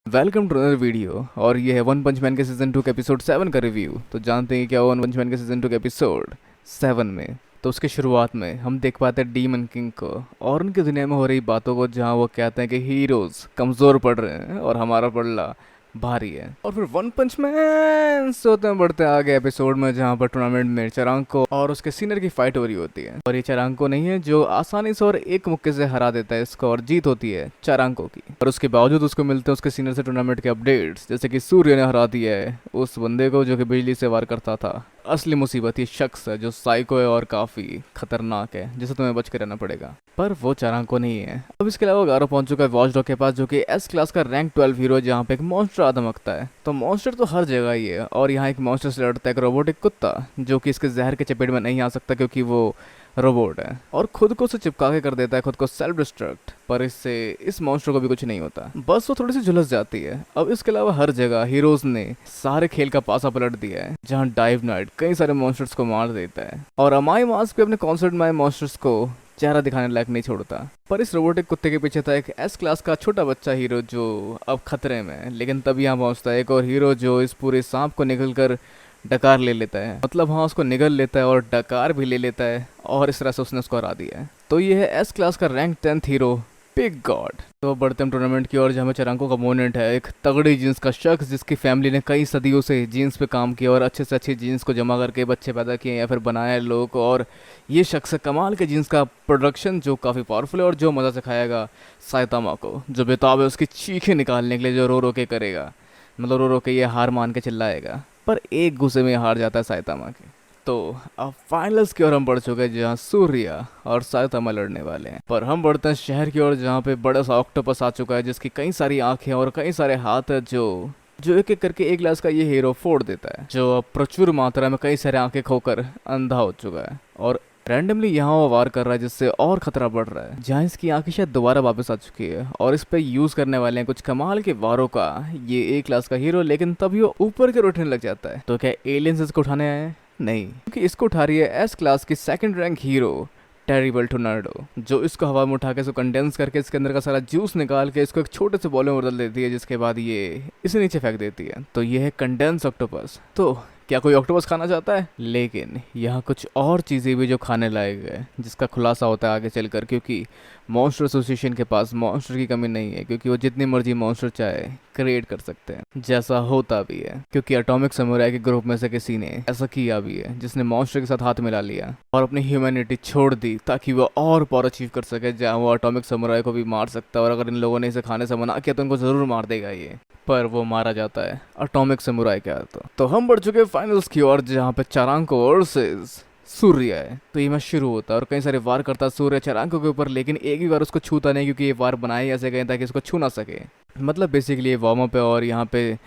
Welcome to another video. और ये है वन पंच मैन के सीजन 2 के एपिसोड 7 का रिव्यू। तो जानते हैं क्या वन पंच मैन के सीजन 2 के एपिसोड 7 में। तो उसके शुरुआत में हम देख पाते हैं डीमन किंग को और उनकी दुनिया में हो रही बातों को, जहाँ वो कहते हैं कि हीरोज कमज़ोर पड़ रहे हैं और हमारा पड़ला भारी है। और फिर वन पंच मैन सोते हैं बढ़ते आगे एपिसोड में, जहाँ पर टूर्नामेंट में चरांको और उसके सीनियर की फाइट हो रही होती है। और ये चरांको नहीं है जो आसानी से और एक मुक्के से हरा देता है इसको, और जीत होती है चरांको की। और उसके बावजूद उसको मिलते हैं उसके सीनियर से टूर्नामेंट के अपडेट्स, जैसे कि सूर्य ने हरा दिया है उस बंदे को जो कि बिजली से वार करता था। असली मुसीबत ये शख्स है जो साइको है और काफी खतरनाक है, जिसे तुम्हें बच के रहना पड़ेगा। पर वो चारांको नहीं है। अब इसके अलावा गारो पहुंच चुका है वॉचडॉग के पास, जो कि एस क्लास का रैंक 12 हीरो है, जहाँ पे एक मॉन्स्टर आदमकता है। तो मॉन्स्टर तो हर जगह ही है, और यहाँ एक मॉन्स्टर से लड़ता है एक रोबोटिक कुत्ता, जो कि इसके जहर के चपेट में नहीं आ सकता क्योंकि वो रोबोट है, और खुद को उसे चिपका के कर देता है, खुद को सेल्फ डिस्ट्रक्ट। पर इससे इस मॉन्स्टर को भी कुछ नहीं होता, बस वो थोड़ी सी झुलस जाती है। अब इसके अलावा हर जगह हीरोज ने सारे खेल का पासा पलट दिया है, जहाँ डाइव नाइट कई सारे मॉन्स्टर्स को मार देता है, और अमाई मास्क भी अपने कॉन्सर्ट में मॉन्स्टर्स को चेहरा दिखाने लायक नहीं छोड़ता। पर इस रोबोटिक कुत्ते के पीछे था एक एस क्लास का छोटा बच्चा हीरो जो अब खतरे में है। लेकिन तभी यहाँ पहुंचता है एक और हीरो जो इस पूरे सांप को निकल कर डकार ले लेता है, मतलब हाँ उसको निगल लेता है और डकार भी ले लेता है, और इस तरह से उसने उसको हरा दिया है। तो ये है एस क्लास का rank 10th hero big God. तो बढ़ते हम टूर्नामेंट की ओर, जहाँ में चरांको का ओपोनेंट है एक तगड़ी जीन्स का शख्स, जिसकी फैमिली ने कई सदियों से जीन्स पे काम किया और अच्छे से अच्छी जीन्स को जमा करके बच्चे पैदा किए या फिर बनाए लोग। और ये शख्स है कमाल के जीन्स का प्रोडक्शन, जो काफ़ी पावरफुल है और जो मज़ा से खाएगा साइतामा को, जो बेताब है उसकी चीखें निकालने के लिए, जो रो रो के करेगा, मतलब रो रो के ये हार मान के चिल्लाएगा। पर एक गुस्से में हार जाता है साइतामा के। तो अब फाइनल्स की ओर हम बढ़ चुके हैं, जहाँ सूर्या और साइतामा लड़ने वाले हैं। पर हम बढ़ते हैं शहर की ओर, जहाँ पे बड़ा सा ऑक्टोपस आ चुका है, जिसकी कई सारी आंखें और कई सारे हाथ है, जो जो एक एक करके एक ग्लास का ये हीरो फोड़ देता है, जो अब प्रचुर मात्रा में कई सारे आंखें खोकर अंधा हो चुका है और रैंडमली यहाँ वो वार कर रहा है, जिससे और खतरा बढ़ रहा है। जहाँ इसकी आंखें शायद दोबारा वापस आ चुकी है और इस पे यूज करने वाले हैं कुछ कमाल के वारों का ये एक क्लास का हीरो। लेकिन तभी वो ऊपर के उठने लग जाता है। तो क्या एलियंस इसको उठाने आए हैं? नहीं, क्योंकि इसको उठा रही है एस क्लास की second rank hero terrible tornado, जो इसको हवा में उठा के इसको कंडेंस करके इसके अंदर का सारा जूस निकाल के इसको एक छोटे से बॉल में बदल देती है, जिसके बाद ये इसे नीचे फेंक देती है। तो ये है कंडेंस ऑक्टोपस। तो क्या कोई ऑक्टोपस खाना चाहता है? लेकिन यहाँ कुछ और चीज़ें भी जो खाने लायक है, जिसका खुलासा होता है आगे चलकर, क्योंकि मॉन्स्टर एसोसिएशन के पास मॉन्स्टर की कमी नहीं है, क्योंकि वो जितनी मर्जी मॉन्स्टर चाहे क्रिएट कर सकते हैं, जैसा होता भी है। क्योंकि एटॉमिक समुराई के ग्रुप में से किसी ने ऐसा किया भी है, जिसने मॉन्स्टर के साथ हाथ मिला लिया और अपनी ह्यूमैनिटी छोड़ दी ताकि वो और पावर अचीव कर सके, जहाँ वो एटॉमिक समुराई को भी मार सकता है। और अगर इन लोगों ने इसे खाने से मना किया तो उनको जरूर मार देगा ये, पर वो मारा जाता है एटॉमिक समुराई के हाथ। तो हम बढ़ चुके हैं फाइनल्स की ओर, जहाँ पे चारांको वर्सेस सूर्य है। तो ये मैच शुरू होता है और कई सारे वार करता है सूर्य चारांको के ऊपर, लेकिन एक भी बार उसको छूता नहीं, क्योंकि ये वार बनाए ऐसे गए ताकि इसको छू ना सके। मतलब बेसिकली ये वार्म अप है। और यहाँ पे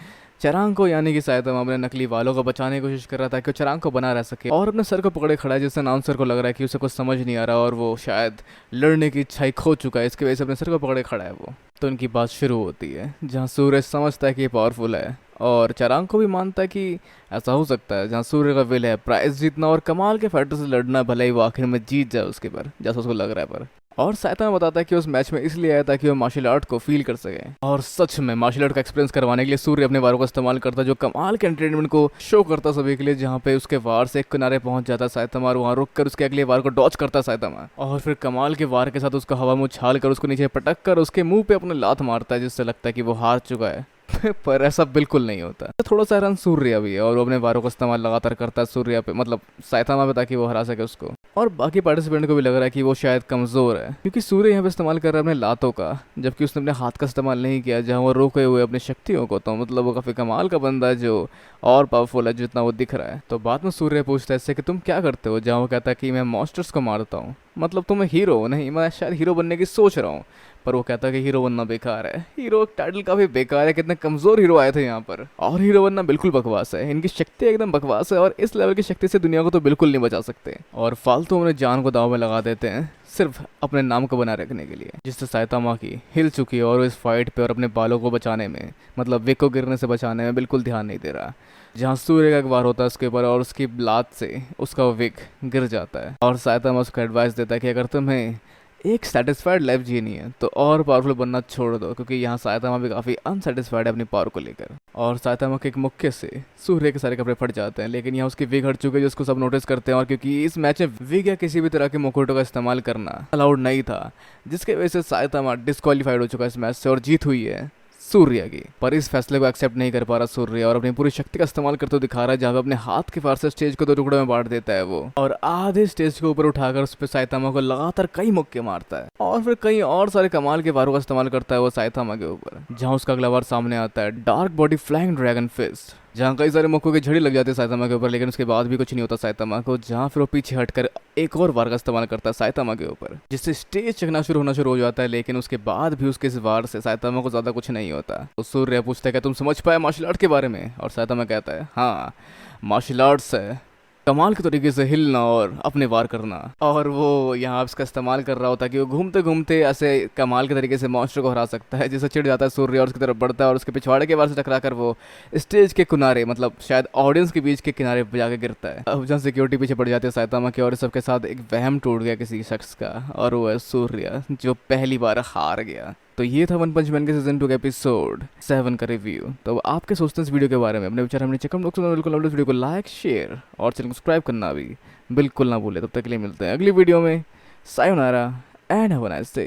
चारांको यानी कि साइतामा अपने नकली वालों को बचाने की कोशिश कर रहा था कि चारांको बना रह सके, और अपने सर को पकड़े खड़ा है, जिससे अनाउंसर को लग रहा है कि उसे कुछ समझ नहीं आ रहा और वो शायद लड़ने की इच्छा ही खो चुका है, इसकी वजह से अपने सर को पकड़े खड़ा है वो। तो उनकी बात शुरू होती है, जहाँ सूर्य समझता है कि ये पावरफुल है और चारांको भी मानता है कि ऐसा हो सकता है। जहाँ सूर्य का विल है प्राइज जीतना और कमाल के फाइटर से लड़ना, भले ही वो आखिर में जीत जाए उसके पर, जैसा उसको लग रहा है। पर और साइतामा बताता है कि उस मैच में इसलिए आया था कि वो मार्शल आर्ट को फील कर सके, और सच में मार्शल आर्ट का एक्सपीरियंस करवाने के लिए सूर्य अपने वारों का इस्तेमाल करता है, जो कमाल के एंटरटेनमेंट को शो करता सभी के लिए। जहाँ पे उसके वार से एक किनारे पहुंच जाता है साइतामा और वहाँ रुक कर उसके अगले वार को डॉच करता है साइतामा, और फिर कमाल के वार के साथ उसको हवा में उछाल कर उसको नीचे पटक कर उसके मुंह पे अपने लात मारता है, जिससे लगता है कि वो हार चुका है। पर ऐसा बिल्कुल नहीं होता। तो थोड़ा सा हैरान सूर्या भी है और वो अपने वारों का इस्तेमाल लगातार करता है सूर्या पे, मतलब साइतामा पे, ताकि वो हरा सके उसको। और बाकी पार्टिसिपेंट को भी लग रहा है कि वो शायद कमज़ोर है, क्योंकि सूर्य यहाँ पे इस्तेमाल कर रहा है अपने लातों का, जबकि उसने अपने हाथ का इस्तेमाल नहीं किया, जहाँ वो रोके हुए अपनी शक्तियों को। तो मतलब वो काफ़ी कमाल का बंदा है, जो और पावरफुल है जितना वो दिख रहा है। तो बाद में सूर्य पूछता है इससे कि तुम क्या करते हो, जहाँ वो कहता है कि मैं मॉन्स्टर्स को मारता हूँ। मतलब तुम्हें हीरो हो? नहीं, मैं शायद हीरो बनने की सोच रहा हूँ। पर वो कहता है कि हीरो बनना बेकार है। हीरो टाइटल काफी बेकार है, कितने कमजोर हीरो आए थे यहाँ पर, और हीरो बनना बिल्कुल बकवास है। इनकी शक्ति एकदम बकवास है और इस लेवल की शक्ति से दुनिया को तो बिल्कुल नहीं बचा सकते, और फालतू अपने जान को दाव में लगा देते हैं सिर्फ अपने नाम को बनाए रखने के लिए, जिससे साइतामा की हिल चुकी है और इस फाइट पे और अपने बालों को बचाने में, मतलब विक को गिरने से बचाने में बिल्कुल ध्यान नहीं दे रहा। जहाँ सूर्य का एक वार होता है उसके ऊपर और उसकी लात से उसका विक गिर जाता है, और साइतामा उसको एडवाइस देता है कि अगर तुम्हें एक सेटिस्फाइड लाइफ जीनी है तो और पावरफुल बनना छोड़ दो, क्योंकि यहाँ सायतामा भी काफ़ी अनसेटिस्फाइड है अपनी पावर को लेकर। और सायतामा के एक मुक्के से सूर्य के सारे कपड़े फट जाते हैं, लेकिन यहाँ उसकी विग हट चुकी है जिसको सब नोटिस करते हैं। और क्योंकि इस मैच में विग या किसी भी तरह के मुकुटों का इस्तेमाल करना अलाउड नहीं था, जिसके वजह से सायतामा डिस्क्वालीफाइड हो चुका है इस मैच से और जीत हुई है सूर्य की। पर इस फैसले को एक्सेप्ट नहीं कर पा रहा सूर्य और अपनी पूरी शक्ति का इस्तेमाल करते हुए दिखा रहा है, जहाँ पे अपने हाथ के पार से स्टेज को 2 टुकड़ों में बांट देता है वो, और आधे स्टेज के ऊपर उठाकर उस पर सायतामा को लगातार कई मुक्के मारता है। और फिर कई और सारे कमाल के वारों का इस्तेमाल करता है वो सायतामा के ऊपर, जहाँ उसका अगला वार सामने आता है dark body flying dragon fist, जहाँ कई सारे मुक्कों की झड़ी लग जाती है सायतामा के ऊपर, लेकिन उसके बाद भी कुछ नहीं होता सायतामा को। जहाँ फिर वो पीछे हटकर एक और वार का इस्तेमाल करता है सायतामा के ऊपर, जिससे स्टेज चकना शुरू होना शुरू हो जाता है। लेकिन उसके बाद भी उसके इस वार से सायतामा को ज्यादा कुछ नहीं होता। तो सूर्य पूछता है क्या तुम समझ पाए मार्शल आर्ट के बारे में, और सायतामा कहता है हाँ, मार्शल आर्ट्स है कमाल के तरीके से हिलना और अपने वार करना। और वो यहाँ इसका इस्तेमाल कर रहा होता है कि वो घूमते घूमते ऐसे कमाल के तरीके से मॉन्स्टर को हरा सकता है, जिससे चिढ़ जाता है सूर्य और उसकी तरफ बढ़ता है और उसके पिछवाड़े के वार से टकरा कर वो स्टेज के किनारे, मतलब शायद ऑडियंस के बीच के किनारे पे जाके गिरता है। अब जहाँ सिक्योरिटी पीछे पड़ जाती है सायतामा की, और सबके साथ एक वहम टूट गया किसी शख्स का, और वो है सूर्य जो पहली बार हार गया। तो ये था वन पंच मैन के सीजन 2 के एपिसोड 7 का रिव्यू। तो आप क्या सोचते हैं इस वीडियो के बारे में, अपने विचार हमने कमेंट बॉक्स में बिल्कुल वीडियो को लाइक शेयर और चैनल को सब्सक्राइब करना भी बिल्कुल ना भूले। तब तक के लिए मिलते हैं अगली वीडियो में। Sayonara and have a nice day.